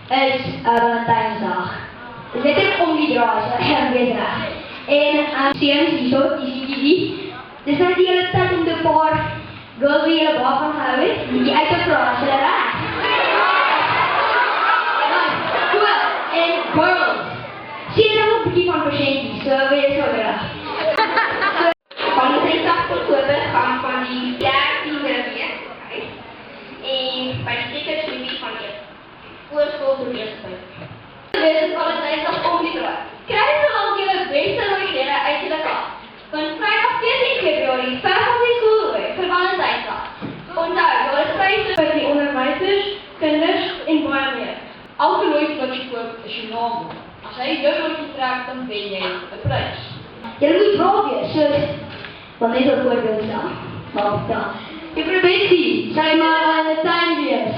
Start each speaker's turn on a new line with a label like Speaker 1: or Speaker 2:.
Speaker 1: is Valentijnsdag. Dus dit is omgedraaid, wees reg. En seuns hierso, die. Dis nou die hele tyd om 'n paar girls wie julle baie van gehou het, die uit te vra as hulle reg. En girls, sien jy nou 'n bietjie van persentjies, so wees nou reg. Van die 30 Oktober gaan van die 13de week uit. En by die tekerslinie van die voorskool tot eerste. Dit is Valentijnsdag omgedraai. Kry solank julle beste rooi uit julle kas. Want Vrydag 14 Februarie verf ons die skool rooi vir Valentijnsdag. Onthou, daar is pryse vir die onderwysers, kinders en baie meer.
Speaker 2: Elke loodjie wat jy koop is jou naam. As hy jou loodjie trek, dan wen jy 'n prys.
Speaker 1: Julle moet braaf wees, soos wat net 'n voorbeeld stel. Maar dan, Juffrou Betsy, sal jy maar aan die tuin wees.